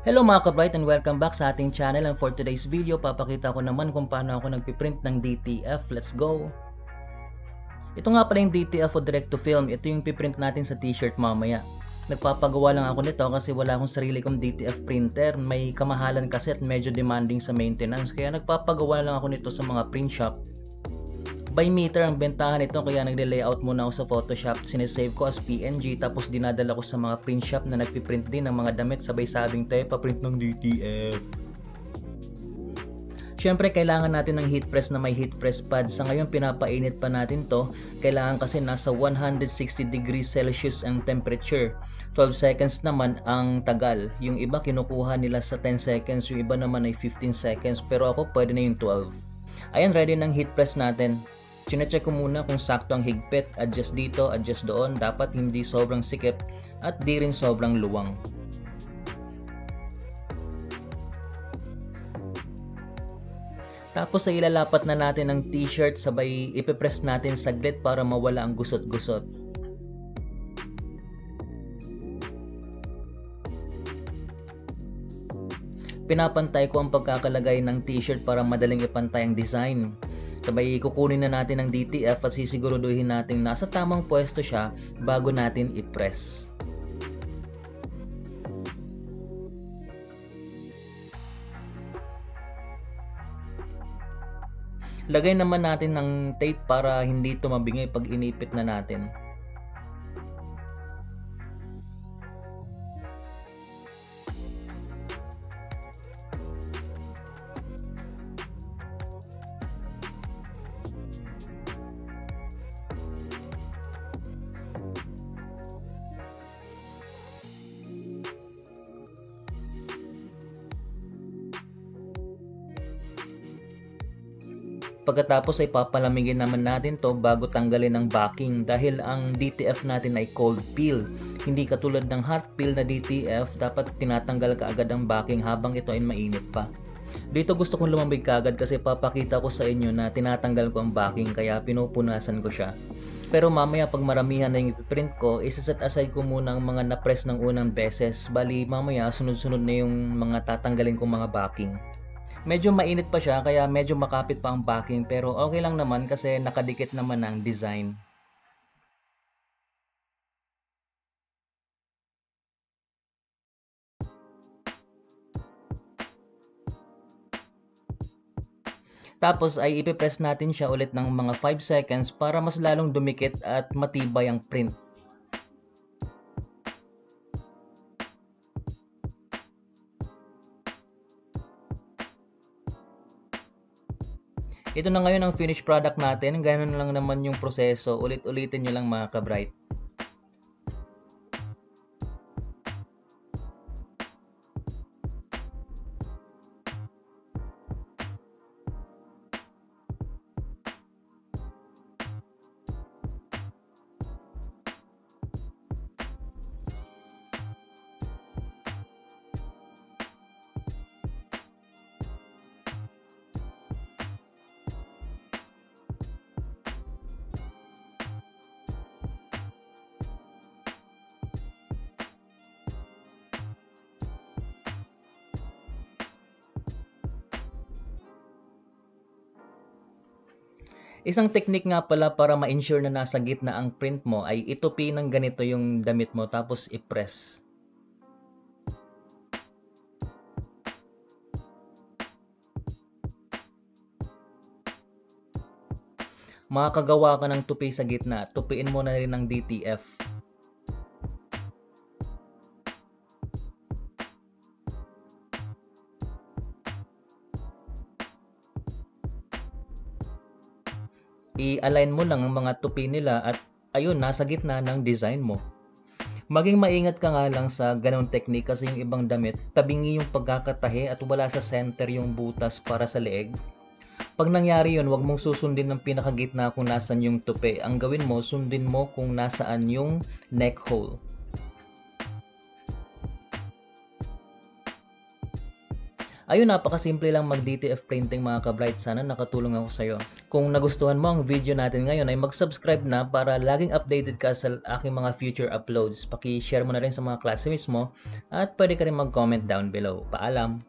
Hello mga ka-bright and welcome back sa ating channel, and for today's video papakita ko naman kung paano ako nagpiprint ng DTF. Let's go! Ito nga pala yung DTF o direct to film. Ito yung piprint natin sa t-shirt mamaya. Nagpapagawa lang ako nito kasi wala akong sarili kong DTF printer. May kamahalan kasi at medyo demanding sa maintenance, kaya nagpapagawa lang ako nito sa mga print shop. By meter ang bentahan nito, kaya nagle-layout muna ako sa Photoshop. Sinesave ko as PNG tapos dinadala ko sa mga print shop na nagpiprint din ng mga damit. Sabay sabing tayo paprint ng DTF. Syempre kailangan natin ng heat press na may heat press pad. Sa ngayon pinapainit pa natin to. Kailangan kasi nasa 160 degrees Celsius ang temperature. 12 seconds naman ang tagal. Yung iba kinukuha nila sa 10 seconds, yung iba naman ay 15 seconds, pero ako pwede na yung 12. Ayan, ready ng heat press natin. Chinecheck ko muna kung sakto ang higpit. Adjust dito, adjust doon. Dapat hindi sobrang sikip at di rin sobrang luwang. Tapos ay ilalapat na natin ang t-shirt, sabay ipipress natin saglit para mawala ang gusot-gusot. Pinapantay ko ang pagkakalagay ng t-shirt para madaling ipantay ang design. Sabay kukunin na natin ang DTF at sisiguruduhin natin nasa tamang pwesto siya bago natin i-press. Lagay naman natin ng tape para hindi tumabingay pag inipit na natin. Pagkatapos ay papalamigin naman natin to bago tanggalin ang backing, dahil ang DTF natin ay cold peel. Hindi katulad ng hot peel na DTF, dapat tinatanggal ka agad ang backing habang ito ay mainit pa. Dito gusto kong lumambig kaagad kasi papakita ko sa inyo na tinatanggal ko ang backing, kaya pinupunasan ko siya. Pero mamaya pag maramihan na yung ipiprint ko, isa-set aside ko muna ang mga na-press ng unang beses. Bali mamaya sunod-sunod na yung mga tatanggalin kong mga backing. Medyo mainit pa siya kaya medyo makapit pa ang backing, pero okay lang naman kasi nakadikit naman ang design. Tapos ay ipipress natin siya ulit ng mga 5 seconds para mas lalong dumikit at matibay ang print. Ito na ngayon ang finished product natin. Ganun lang naman yung proseso. Ulit-ulitin nyo lang mga ka-bright. Isang technique nga pala para ma-ensure na nasa gitna ang print mo ay itupi ng ganito yung damit mo tapos i-press. Makakagawa ka ng tupi sa gitna, tupiin mo na rin ng DTF. I-align mo lang ang mga tupi nila at ayun, nasa gitna ng design mo. Maging maingat ka nga lang sa ganong technique kasi yung ibang damit, tabingi yung pagkakatahi at wala sa center yung butas para sa leeg. Pag nangyari yun, wag mong susundin ng pinakagitna kung nasan yung tupi. Ang gawin mo, sundin mo kung nasaan yung neck hole. Ayun, napakasimple lang mag DTF printing mga ka-bright. Sana nakatulong ako sa'yo. Kung nagustuhan mo ang video natin ngayon ay mag-subscribe na para laging updated ka sa aking mga future uploads. Paki-share mo na rin sa mga classmates mo at pwede ka rin mag-comment down below. Paalam!